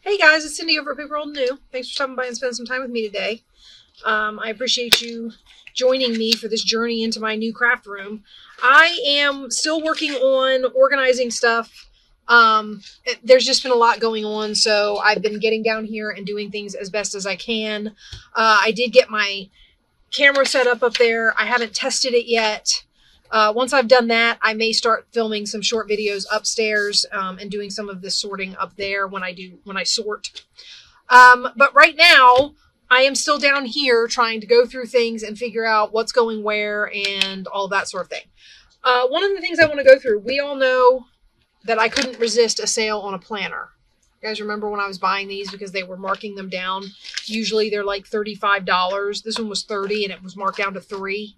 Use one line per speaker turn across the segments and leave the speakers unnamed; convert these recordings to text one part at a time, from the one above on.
Hey guys, it's Cindy over at paper.old.new. Thanks for stopping by and spending some time with me today. I appreciate you joining me for this journey into my new craft room. I am still working on organizing stuff. There's just been a lot going on, so I've been getting down here and doing things as best as I can. I did get my camera set up there. I haven't tested it yet. Once I've done that, I may start filming some short videos upstairs and doing some of this sorting up there when I sort. But right now, I am still down here trying to go through things and figure out what's going where and all that sort of thing. One of the things I want to go through, we all know that I couldn't resist a sale on a planner. You guys remember when I was buying these because they were marking them down? Usually they're like $35. This one was $30 and it was marked down to $3.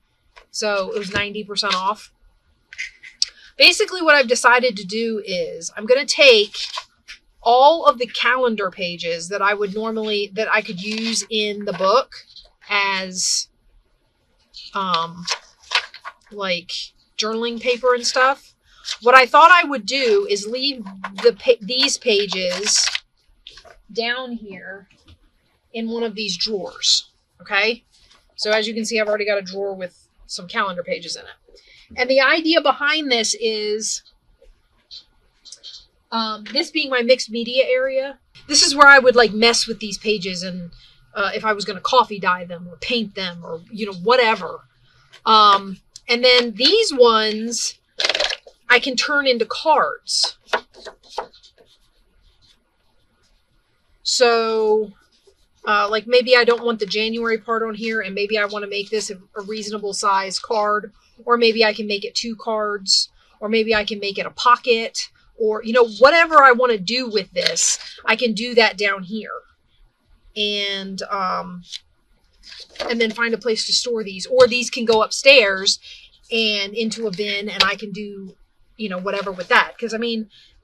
So it was 90% off. Basically what I've decided to do is I'm going to take all of the calendar pages that I could use in the book as like journaling paper and stuff. What I thought I would do is leave these pages down here in one of these drawers. Okay? So as you can see, I've already got a drawer with some calendar pages in it. And the idea behind this is this being my mixed media area. This is where I would like mess with these pages and if I was going to coffee dye them or paint them or, whatever. And then these ones I can turn into cards. So like maybe I don't want the January part on here and maybe I want to make this a reasonable size card, or maybe I can make it 2 cards, or maybe I can make it a pocket, or, whatever I want to do with this, I can do that down here. And then find a place to store these, or these can go upstairs and into a bin and I can do, whatever with that. Because,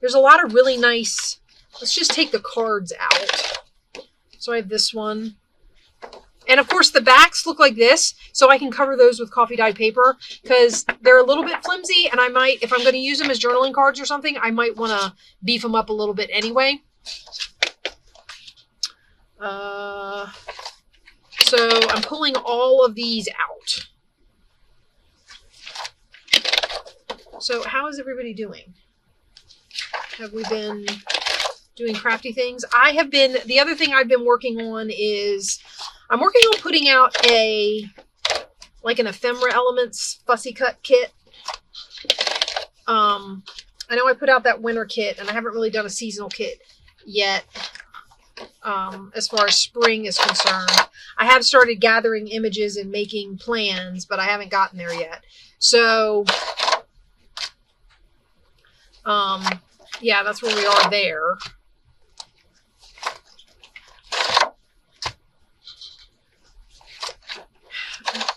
there's a lot of really nice, let's just take the cards out. So I have this one. And of course the backs look like this, so I can cover those with coffee dyed paper because they're a little bit flimsy and I might, if I'm going to use them as journaling cards or something, I might want to beef them up a little bit anyway. So I'm pulling all of these out. So how is everybody doing? Have we been doing crafty things? The other thing I've been working on is I'm working on putting out like an ephemera elements fussy cut kit. I know I put out that winter kit and I haven't really done a seasonal kit yet. As far as spring is concerned, I have started gathering images and making plans, but I haven't gotten there yet. So, yeah, that's where we are there.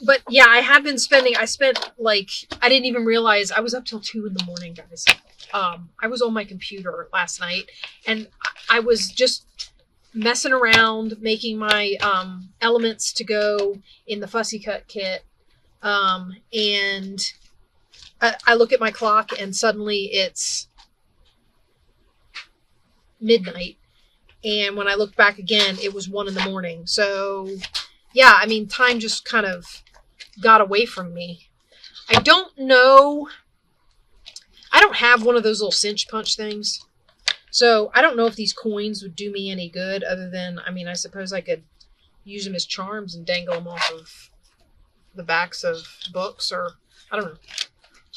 But yeah, I didn't even realize I was up till 2 in the morning, guys. I was on my computer last night and I was just messing around, making my elements to go in the fussy cut kit. And I look at my clock and suddenly it's midnight. And when I looked back again, it was 1 in the morning. So yeah, time just kind of got away from me. I don't know. I don't have one of those little cinch punch things. So I don't know if these coins would do me any good other than, I suppose I could use them as charms and dangle them off of the backs of books, or I don't know.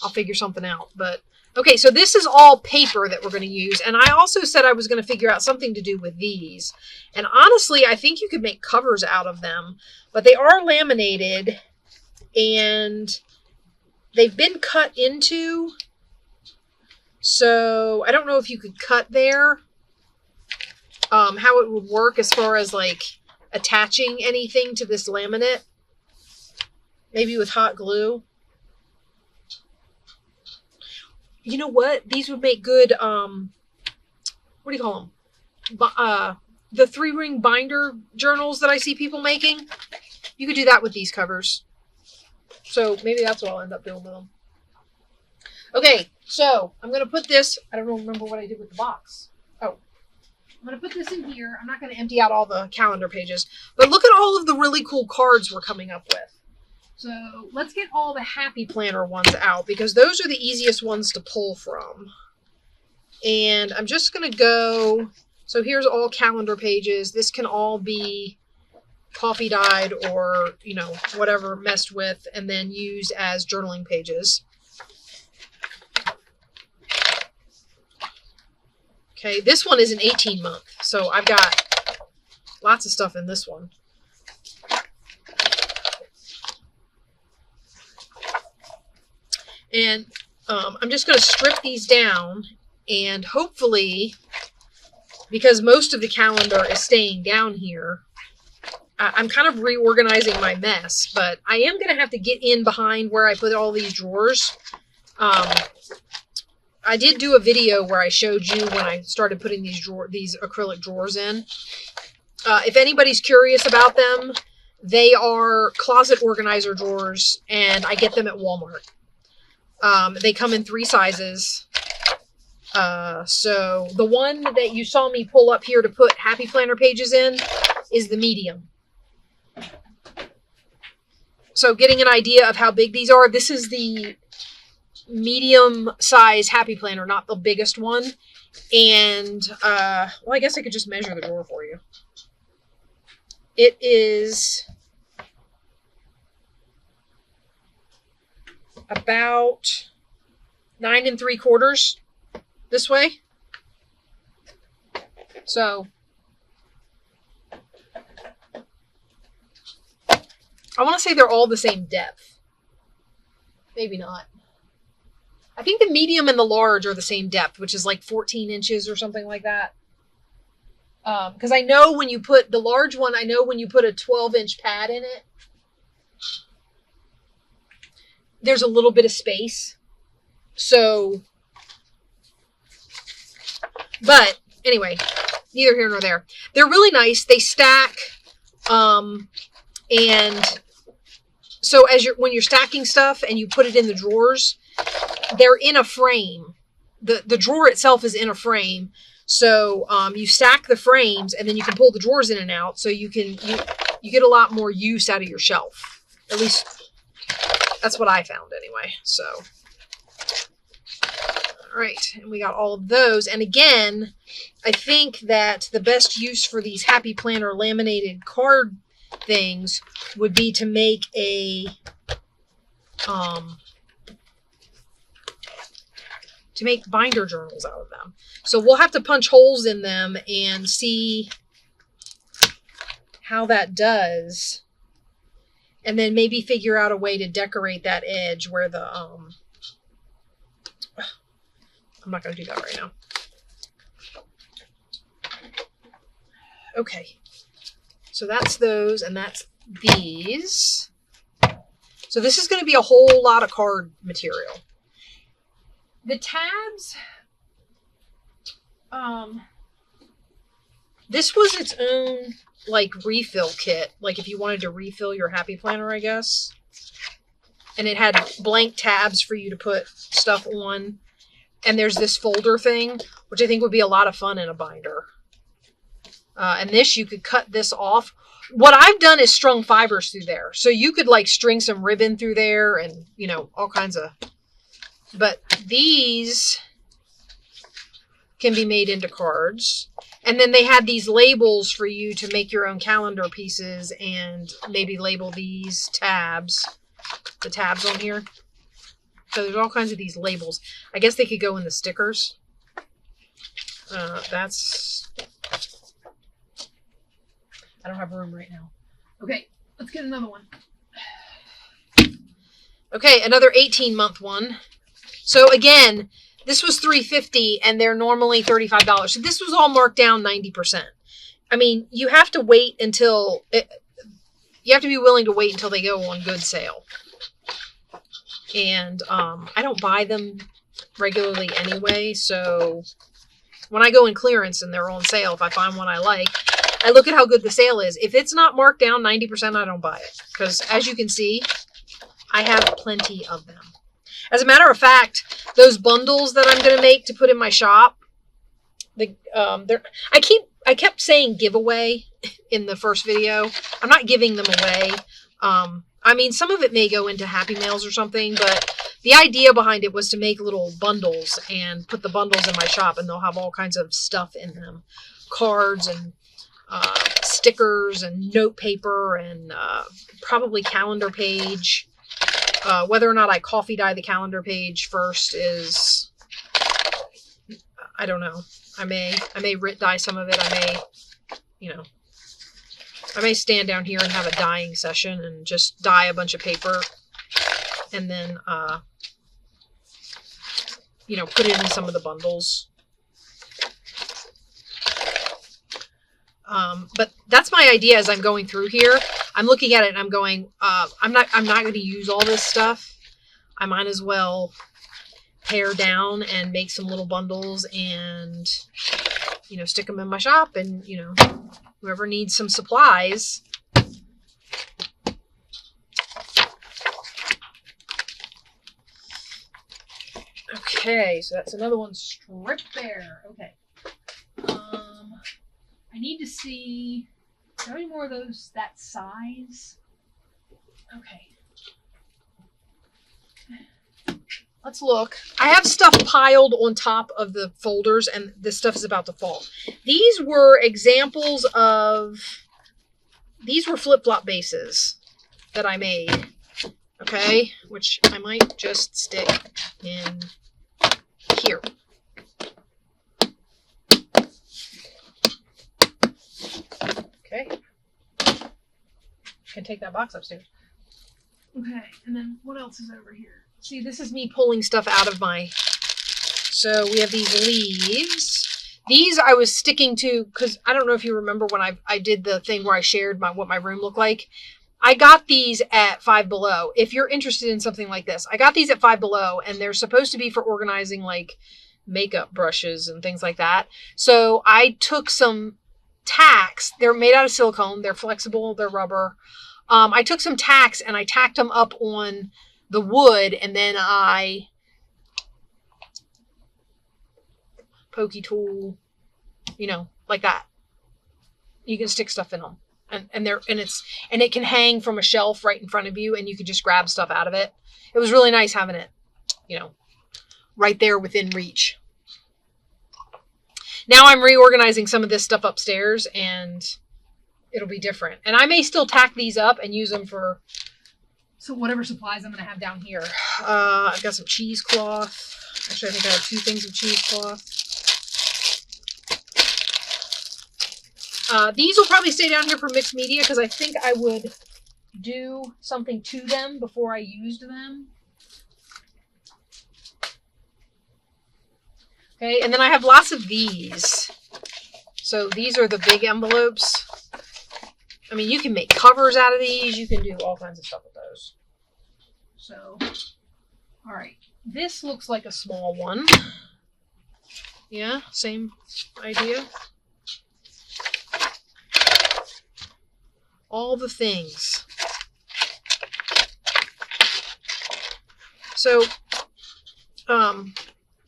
I'll figure something out. But okay, so this is all paper that we're going to use. And I also said I was going to figure out something to do with these. And honestly, I think you could make covers out of them. But they are laminated and they've been cut into. So I don't know if you could cut there. How it would work as far as like attaching anything to this laminate. Maybe with hot glue. You know what? These would make good, what do you call them? The 3-ring binder journals that I see people making. You could do that with these covers. So maybe that's what I'll end up doing with them. Okay, so I'm going to put this, I don't remember what I did with the box. Oh, I'm going to put this in here. I'm not going to empty out all the calendar pages, but look at all of the really cool cards we're coming up with. So let's get all the Happy Planner ones out because those are the easiest ones to pull from. And I'm just going to go, so here's all calendar pages. This can all be coffee dyed or, you know, whatever messed with and then used as journaling pages. Okay, this one is an 18-month, so I've got lots of stuff in this one. And I'm just going to strip these down, and hopefully, because most of the calendar is staying down here, I'm kind of reorganizing my mess, but I am going to have to get in behind where I put all these drawers. I did do a video where I showed you when I started putting these acrylic drawers in. If anybody's curious about them, they are closet organizer drawers, and I get them at Walmart. They come in 3 sizes. So the one that you saw me pull up here to put Happy Planner pages in is the medium. So getting an idea of how big these are, this is the medium size Happy Planner, not the biggest one. And, well, I guess I could just measure the drawer for you. It is about 9 3/4 this way. So I want to say they're all the same depth. Maybe not. I think the medium and the large are the same depth, which is like 14 inches or something like that. Because I know when you put the large one, I know when you put a 12-inch pad in it, there's a little bit of space. So, but anyway, neither here nor there. They're really nice. They stack, and so when you're stacking stuff and you put it in the drawers, they're in a frame. The drawer itself is in a frame. So you stack the frames and then you can pull the drawers in and out. So you get a lot more use out of your shelf. At least that's what I found anyway. So, all right. And we got all of those. And again, I think that the best use for these Happy Planner laminated card things would be to make a, to make binder journals out of them. So we'll have to punch holes in them and see how that does. And then maybe figure out a way to decorate that edge where the, I'm not going to do that right now. Okay. So that's those, and that's these. So this is going to be a whole lot of card material. The tabs, this was its own, like, refill kit. Like, if you wanted to refill your Happy Planner, I guess. And it had blank tabs for you to put stuff on. And there's this folder thing, which I think would be a lot of fun in a binder. And this, you could cut this off. What I've done is strung fibers through there. So you could, like, string some ribbon through there and, you know, all kinds of... But these can be made into cards. And then they had these labels for you to make your own calendar pieces and maybe label these tabs, the tabs on here. So there's all kinds of these labels. I guess they could go in the stickers. That's... I don't have room right now. Okay, let's get another one. Okay, another 18-month one. So again, this was $3.50 and they're normally $35. So this was all marked down 90%. I mean, you have to wait until you have to be willing to wait until they go on good sale. And I don't buy them regularly anyway, so when I go in clearance and they're on sale, if I find one I like, I look at how good the sale is. If it's not marked down 90%, I don't buy it. Because as you can see, I have plenty of them. As a matter of fact, those bundles that I'm going to make to put in my shop, I I kept saying giveaway in the first video. I'm not giving them away. I mean, some of it may go into Happy Mails or something, but the idea behind it was to make little bundles and put the bundles in my shop, and they'll have all kinds of stuff in them. Cards and stickers and note paper and probably calendar page. Whether or not I coffee dye the calendar page first is, I don't know. I may writ dye some of it. I may, I may stand down here and have a dyeing session and just dye a bunch of paper and then, put it in some of the bundles. But that's my idea as I'm going through here. I'm looking at it and I'm going, I'm not going to use all this stuff. I might as well pare down and make some little bundles and, stick them in my shop, and, whoever needs some supplies. Okay, so that's another one stripped there. Okay. I need to see, are there any more of those that size? Okay. Let's look. I have stuff piled on top of the folders, and this stuff is about to fall. These were examples of, these were flip-flop bases that I made, okay? Which I might just stick in here. Okay. Can take that box upstairs. Okay, and then what else is over here? See, this is me pulling stuff out of my... So we have these leaves. These I was sticking to, because I don't know if you remember when I did the thing where I shared what my room looked like. I got these at Five Below. If you're interested in something like this, I got these at Five Below, and they're supposed to be for organizing like makeup brushes and things like that. So I took some tacks. They're made out of silicone. They're flexible. They're rubber. I took some tacks and I tacked them up on the wood, and then I pokey tool, like that. You can stick stuff in them, and it can hang from a shelf right in front of you, and you can just grab stuff out of it. It was really nice having it, right there within reach. Now I'm reorganizing some of this stuff upstairs, and it'll be different. And I may still tack these up and use them for whatever supplies I'm going to have down here. I've got some cheesecloth. Actually, I think I have 2 things of cheesecloth. These will probably stay down here for mixed media, because I think I would do something to them before I used them. Okay, and then I have lots of these. So these are the big envelopes. I mean, you can make covers out of these. You can do all kinds of stuff with those. So, all right. This looks like a small one. Yeah, same idea. All the things. So,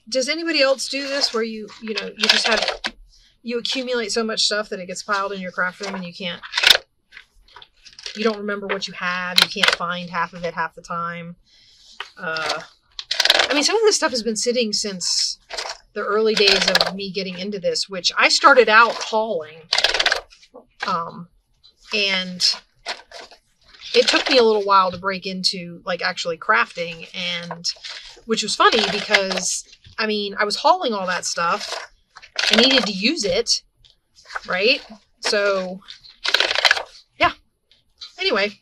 does anybody else do this where you accumulate so much stuff that it gets piled in your craft room and you don't remember what you have. You can't find half of it half the time. I mean, some of this stuff has been sitting since the early days of me getting into this, which I started out hauling. And it took me a little while to break into like actually crafting, and which was funny because I mean, I was hauling all that stuff. I needed to use it, right? So yeah. Anyway,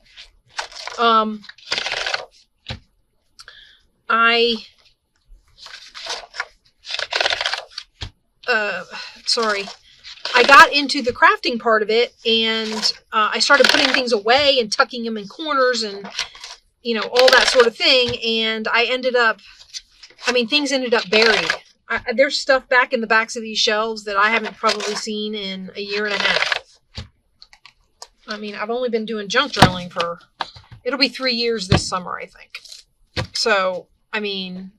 I got into the crafting part of it, and I started putting things away and tucking them in corners and, all that sort of thing. And things ended up buried. There's stuff back in the backs of these shelves that I haven't probably seen in a year and a half. I mean, I've only been doing junk journaling it'll be 3 years this summer, I think. So, I mean,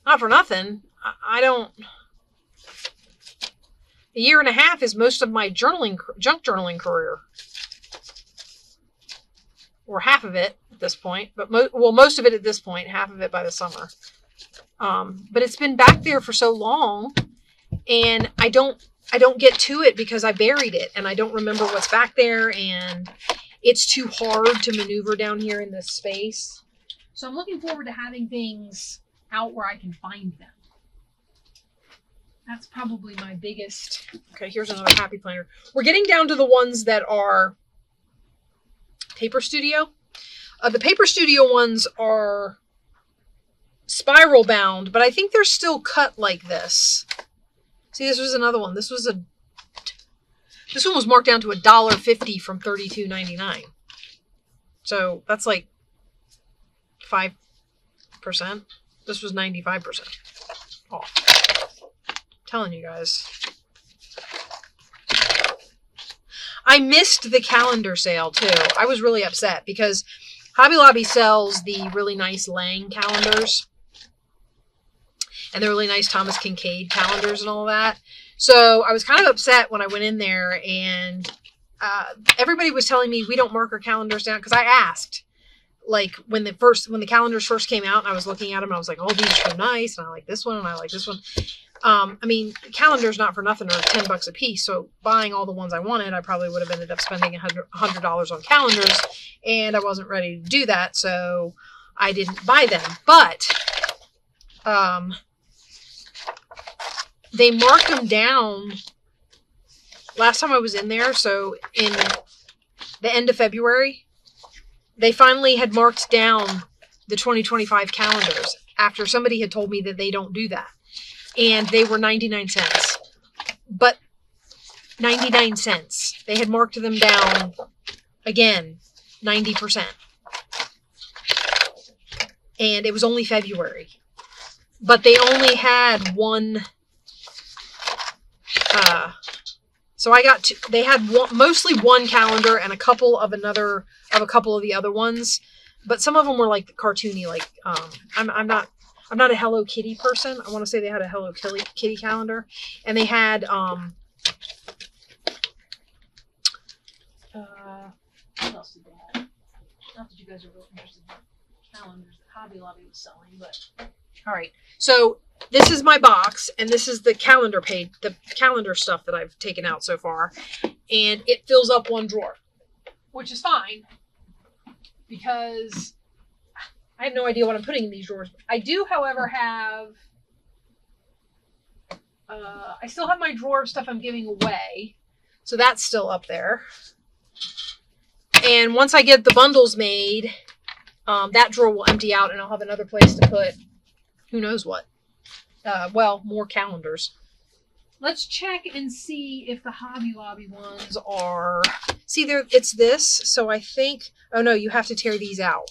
not for nothing. I don't A year and a half is most of my junk journaling career. Or half of it at this point. But most of it at this point, half of it by the summer. But it's been back there for so long, and I don't get to it because I buried it, and I don't remember what's back there, and it's too hard to maneuver down here in this space. So I'm looking forward to having things out where I can find them. That's probably my biggest. Okay, here's another Happy Planner. We're getting down to the ones that are Paper Studio. The Paper Studio ones are spiral bound, but I think they're still cut like this. See, this was another one. This one was marked down to $1.50 from $32.99. So that's like 5%. This was 95% off. I'm telling you guys. I missed the calendar sale too. I was really upset because Hobby Lobby sells the really nice Lang calendars. And the really nice Thomas Kincaid calendars and all that. So I was kind of upset when I went in there, and everybody was telling me we don't mark our calendars down, because I asked, like, when the calendars first came out, and I was looking at them, and I was like, oh, these are so nice, and I like this one, and I like this one. I mean, calendars not for nothing are $10 a piece. So buying all the ones I wanted, I probably would have ended up spending $100 on calendars, and I wasn't ready to do that, so I didn't buy them. But they marked them down last time I was in there. So in the end of February, they finally had marked down the 2025 calendars after somebody had told me that they don't do that. And they were 99 cents. But 99 cents. They had marked them down again, 90%. And it was only February. But they only had one. So I got they had mostly one calendar and a couple of the other ones, but some of them were like cartoony. Like I'm not a Hello Kitty person. I want to say they had a Hello Kitty calendar, and they had what else did they have? Not that you guys are real interested in calendars that Hobby Lobby was selling, but all right. So this is my box, and this is the calendar page, the calendar stuff that I've taken out so far, and it fills up one drawer, which is fine because I have no idea what I'm putting in these drawers. I do, however, have I still have my drawer of stuff I'm giving away, so that's still up there. And once I get the bundles made, that drawer will empty out, and I'll have another place to put who knows what. Well, more calendars. Let's check and see if the Hobby Lobby ones are. See, there it's this. So I think. Oh no, you have to tear these out.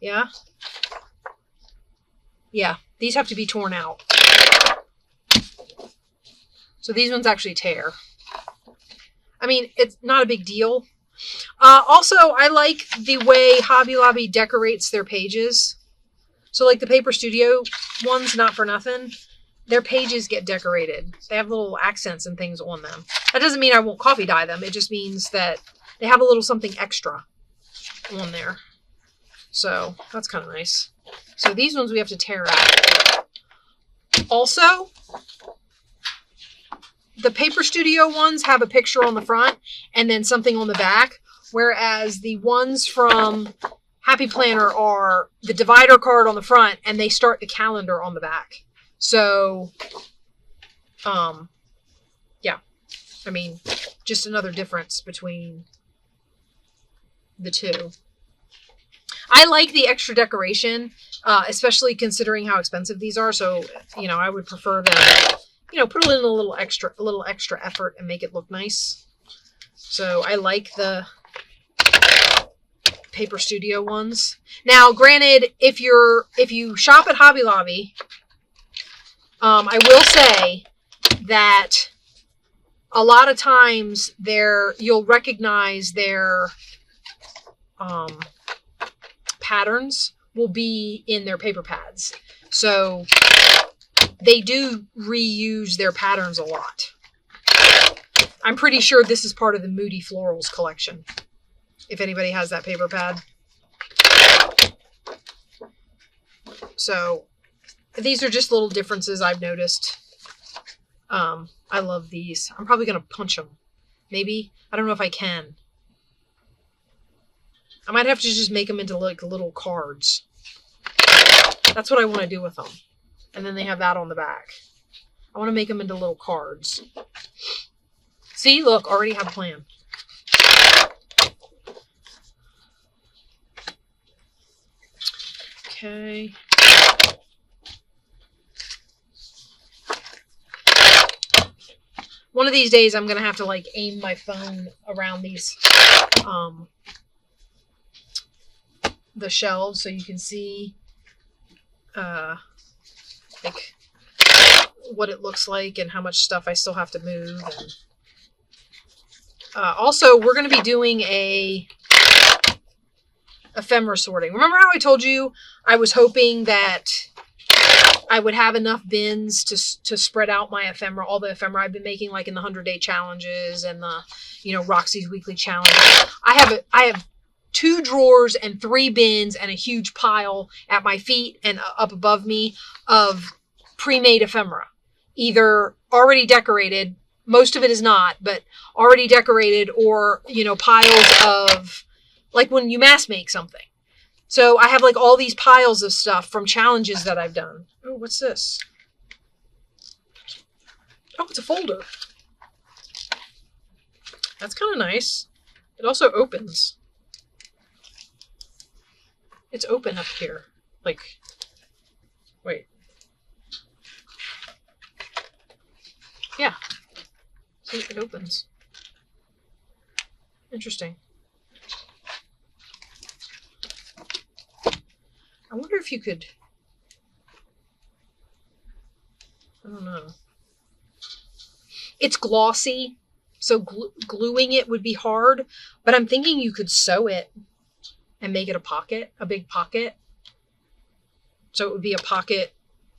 Yeah. Yeah, these have to be torn out. So these ones actually tear. I mean, it's not a big deal. Also, I like the way Hobby Lobby decorates their pages. So like the Paper Studio ones, not for nothing, their pages get decorated. They have little accents and things on them. That doesn't mean I won't coffee dye them. It just means that they have a little something extra on there. So that's kind of nice. So these ones we have to tear out. Also, the Paper Studio ones have a picture on the front and then something on the back, whereas the ones from Happy Planner are the divider card on the front, and they start the calendar on the back. So, yeah. I mean, just another difference between the two. I like the extra decoration, especially considering how expensive these are. So, you know, I would prefer that, you know, put in a little extra effort and make it look nice. So I like the Paper Studio ones. Now, granted, if you shop at Hobby Lobby, I will say that a lot of times you'll recognize their patterns will be in their paper pads. So they do reuse their patterns a lot. I'm pretty sure this is part of the Moody Florals collection. If anybody has that paper pad. So these are just little differences I've noticed. I love these. I'm probably going to punch them. Maybe. I don't know if I can. I might have to just make them into like little cards. That's what I want to do with them. And then they have that on the back. I want to make them into little cards. See, look, already have a plan. Okay. One of these days I'm going to have to like aim my phone around these, the shelves so you can see, like what it looks like and how much stuff I still have to move. And, also, we're going to be doing a ephemera sorting. Remember how I told you I was hoping that I would have enough bins to spread out my ephemera, all the ephemera I've been making, like in the 100-day challenges and the, Roxy's weekly challenge. I have 2 drawers and 3 bins and a huge pile at my feet and up above me of pre-made ephemera, either already decorated. Most of it is not, but already decorated, or, piles of, like when you mass make something. So I have like all these piles of stuff from challenges that I've done. Oh, what's this? Oh, it's a folder. That's kind of nice. It also opens. It's open up here. Like, wait. Yeah. See, it opens. Interesting. I wonder if you could, I don't know. It's glossy, so gluing it would be hard, but I'm thinking you could sew it and make it a pocket, a big pocket. So it would be a pocket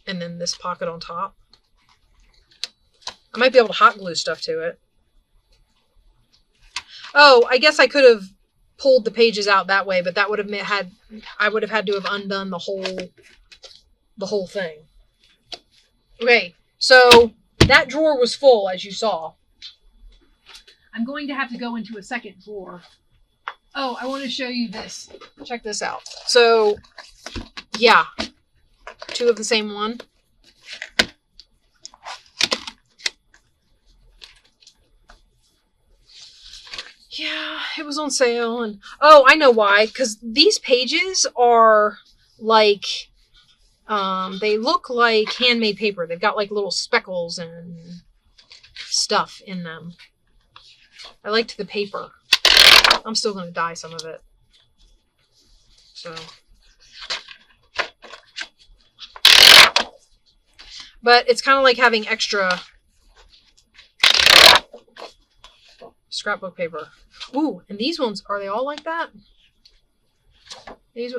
and then this pocket on top. I might be able to hot glue stuff to it. Oh, I guess I could have pulled the pages out that way, but that would have I would have had to have undone the whole thing. Okay, so that drawer was full, as you saw. I'm going to have to go into a second drawer. Oh, I want to show you this. Check this out. So, yeah, 2 of the same one. Yeah, it was on sale. And oh, I know why. Because these pages are like, they look like handmade paper. They've got like little speckles and stuff in them. I liked the paper. I'm still going to dye some of it. So. But it's kind of like having extra scrapbook paper. Ooh, and these ones, are they all like that?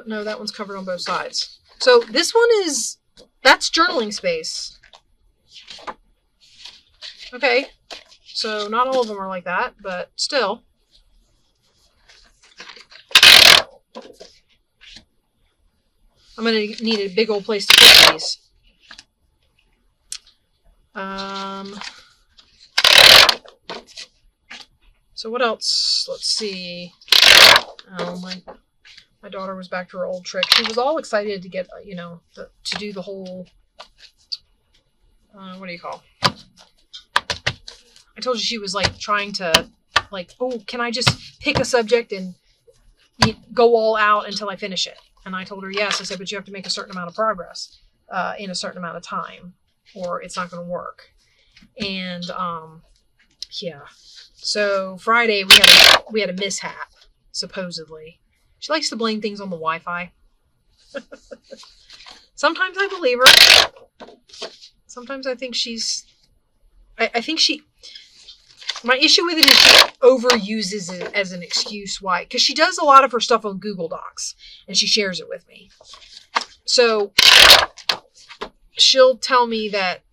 No, that one's covered on both sides. So this one that's journaling space. Okay, so not all of them are like that, but still. I'm going to need a big old place to put these. So what else? Let's see. Oh, my daughter was back to her old trick. She was all excited to get, to do the whole, what do you call? I told you she was like trying to, like, oh, can I just pick a subject and go all out until I finish it? And I told her yes. I said, but you have to make a certain amount of progress in a certain amount of time, or it's not going to work. And yeah. So Friday we had a mishap, supposedly. She likes to blame things on the Wi-Fi. Sometimes I believe her. Sometimes I think my issue with it is she overuses it as an excuse why. Because she does a lot of her stuff on Google Docs, and she shares it with me. So she'll tell me that,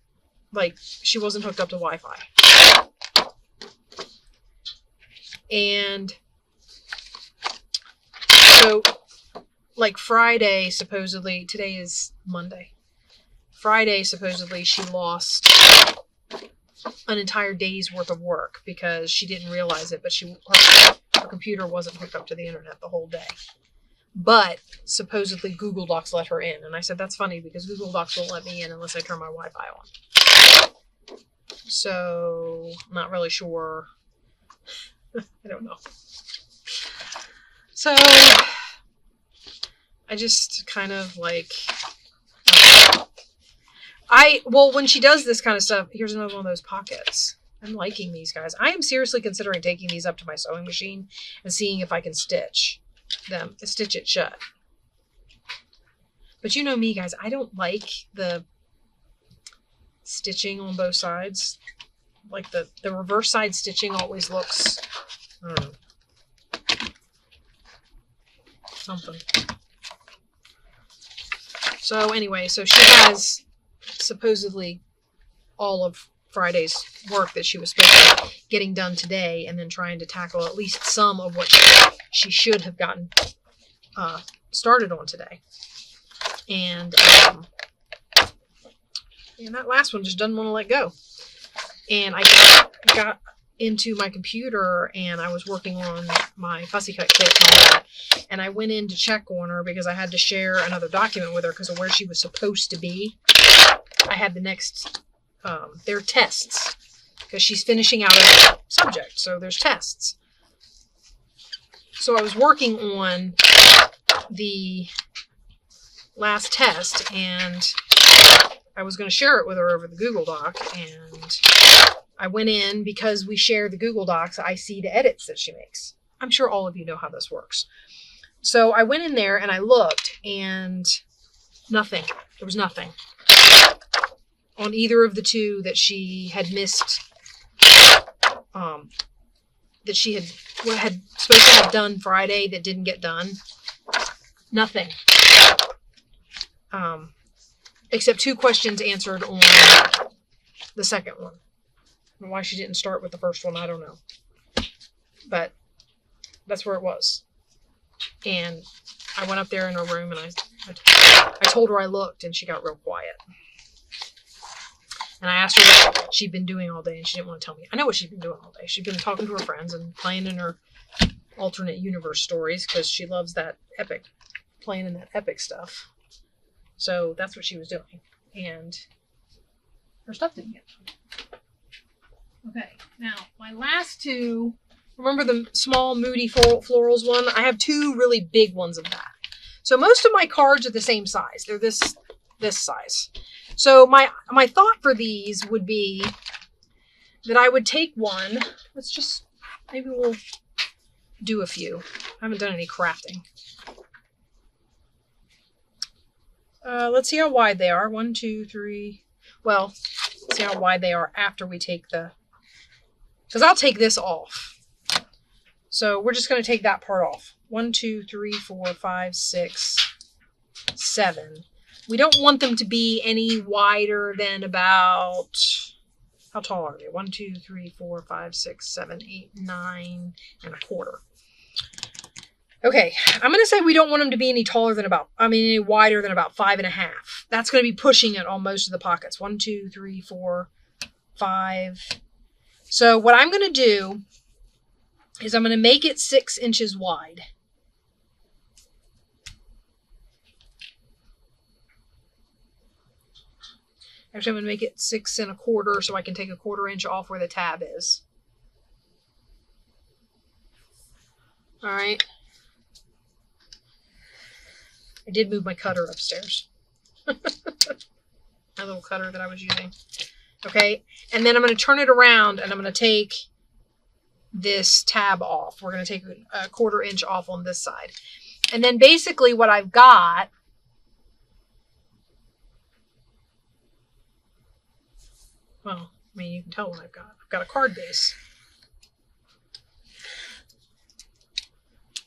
like, she wasn't hooked up to Wi-Fi. And so, like Friday, supposedly, today is Monday. Friday, supposedly, she lost an entire day's worth of work because she didn't realize it, but her computer wasn't hooked up to the internet the whole day. But supposedly Google Docs let her in. And I said, that's funny because Google Docs won't let me in unless I turn my Wi-Fi on. So, I'm not really sure. I don't know. So, I just kind of like... when she does this kind of stuff, here's another one of those pockets. I'm liking these guys. I am seriously considering taking these up to my sewing machine and seeing if I can stitch it shut. But you know me, guys, I don't like the stitching on both sides. Like the reverse side stitching always looks, I don't know, something. So anyway, so she has supposedly all of Friday's work that she was supposed to be getting done today, and then trying to tackle at least some of what she should have gotten started on today. And that last one just doesn't want to let go. And I got into my computer and I was working on my fussy cut kit and all that. And I went in to check on her because I had to share another document with her because of where she was supposed to be. I had the next, their tests, because she's finishing out a subject, so there's tests. So I was working on the last test, and I was going to share it with her over the Google Doc, and I went in, because we share the Google Docs, I see the edits that she makes. I'm sure all of you know how this works. So I went in there and I looked, and nothing. There was nothing on either of the two that she had missed, that she had supposed to have done Friday that didn't get done. Nothing. Except 2 questions answered on the second one. And why she didn't start with the first one, I don't know. But that's where it was. And I went up there in her room and I told her I looked, and she got real quiet. And I asked her what she'd been doing all day, and she didn't want to tell me. I know what she'd been doing all day. She'd been talking to her friends and playing in her alternate universe stories, because she loves that epic, playing in that epic stuff. So that's what she was doing. And her stuff didn't get done. Okay, now my last 2, remember the small Moody Florals one? I have 2 really big ones of that. So most of my cards are the same size. They're this size. So my thought for these would be that I would take one. Maybe we'll do a few. I haven't done any crafting. Let's see how wide they are. 1, 2, 3. Well, let's see how wide they are after we take because I'll take this off. So we're just going to take that part off. 1, 2, 3, 4, 5, 6, 7. We don't want them to be any wider than about, how tall are they? 1, 2, 3, 4, 5, 6, 7, 8, 9 and a quarter. Okay, I'm going to say we don't want them to be any wider than about 5.5. That's going to be pushing it on most of the pockets. 1, 2, 3, 4, 5. So what I'm going to do is I'm going to make it 6 inches wide. Actually, I'm going to make it 6 1/4 so I can take a 1/4 inch off where the tab is. All right. I did move my cutter upstairs. My little cutter that I was using. Okay, and then I'm going to turn it around and I'm going to take this tab off. We're going to take a 1/4 inch off on this side. And then basically what I've got you can tell what I've got. I've got a card base.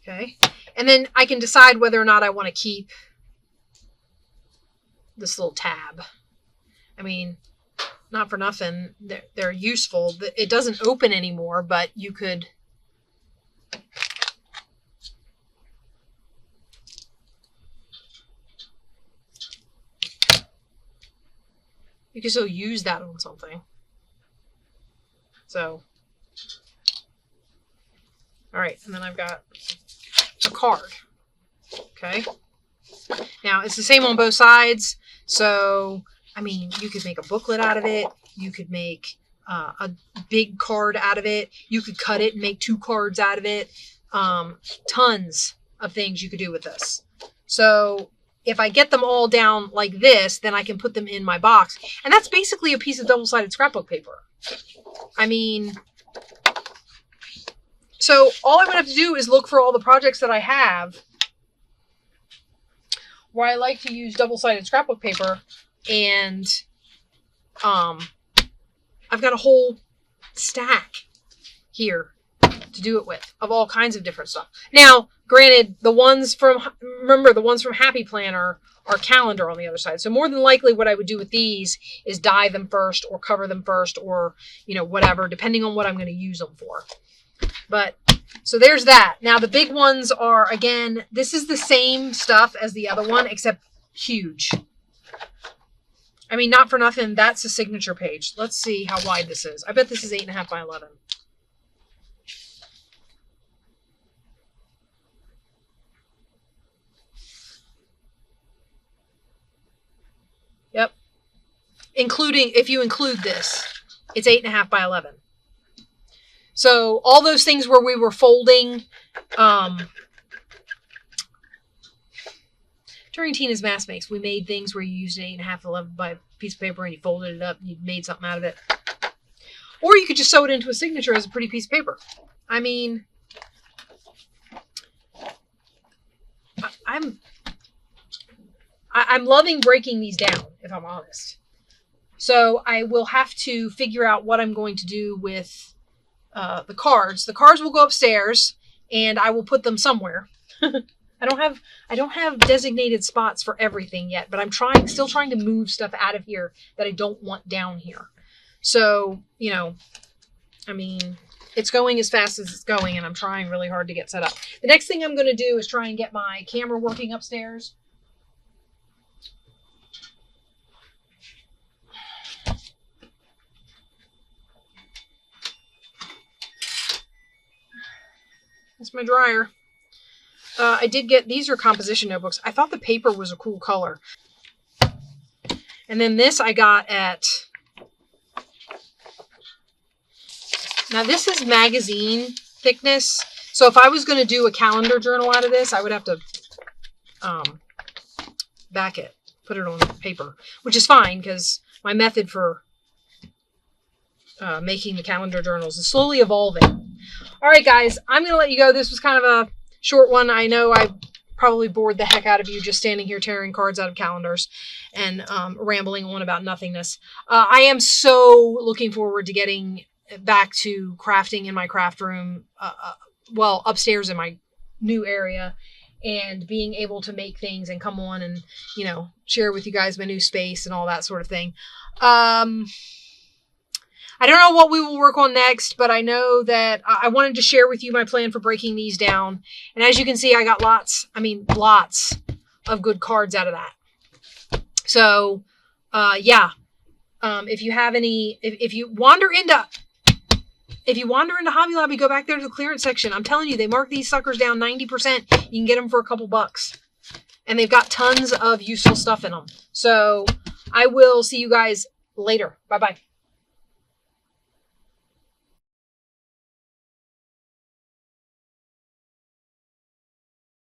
Okay, and then I can decide whether or not I want to keep this little tab. I mean, not for nothing, they're useful. It doesn't open anymore, but you could You can still use that on something. So, all right, and then I've got a card. Okay. Now, it's the same on both sides. So, I mean, you could make a booklet out of it. You could make a big card out of it. You could cut it and make 2 cards out of it. Tons of things you could do with this. So, if I get them all down like this, then I can put them in my box. And that's basically a piece of double-sided scrapbook paper. I mean, so all I'm going to have to do is look for all the projects that I have where I like to use double-sided scrapbook paper, and I've got a whole stack here to do it with of all kinds of different stuff. Now, granted, the ones from Happy Planner are calendar on the other side. So more than likely what I would do with these is dye them first or cover them first or, whatever, depending on what I'm going to use them for. But so there's that. Now the big ones are, again, this is the same stuff as the other one, except huge. I mean, not for nothing, that's a signature page. Let's see how wide this is. I bet this is 8.5 by 11. Yep. If you include this, it's 8.5 by 11. So all those things where we were folding, during Tina's Mass Makes, we made things where you used an 8.5 to 11 by piece of paper and you folded it up and you made something out of it. Or you could just sew it into a signature as a pretty piece of paper. I mean, I'm loving breaking these down, if I'm honest. So I will have to figure out what I'm going to do with the cards. The cards will go upstairs, and I will put them somewhere. I don't have designated spots for everything yet, but I'm still trying to move stuff out of here that I don't want down here. So, I mean, it's going as fast as it's going, and I'm trying really hard to get set up. The next thing I'm going to do is try and get my camera working upstairs. That's my dryer. I did get, these are composition notebooks. I thought the paper was a cool color. And then this I got at, now this is magazine thickness. So if I was going to do a calendar journal out of this, I would have to back it, put it on paper, which is fine because my method for making the calendar journals is slowly evolving. All right, guys, I'm going to let you go. This was kind of a short one. I know I probably bored the heck out of you just standing here tearing cards out of calendars and rambling on about nothingness. I am so looking forward to getting back to crafting in my craft room, well, upstairs in my new area, and being able to make things and come on and, share with you guys my new space and all that sort of thing. I don't know what we will work on next, but I know that I wanted to share with you my plan for breaking these down. And as you can see, I got lots of good cards out of that. So, yeah. If you have any, if you wander into Hobby Lobby, go back there to the clearance section. I'm telling you, they mark these suckers down 90%. You can get them for a couple bucks. And they've got tons of useful stuff in them. So I will see you guys later. Bye-bye.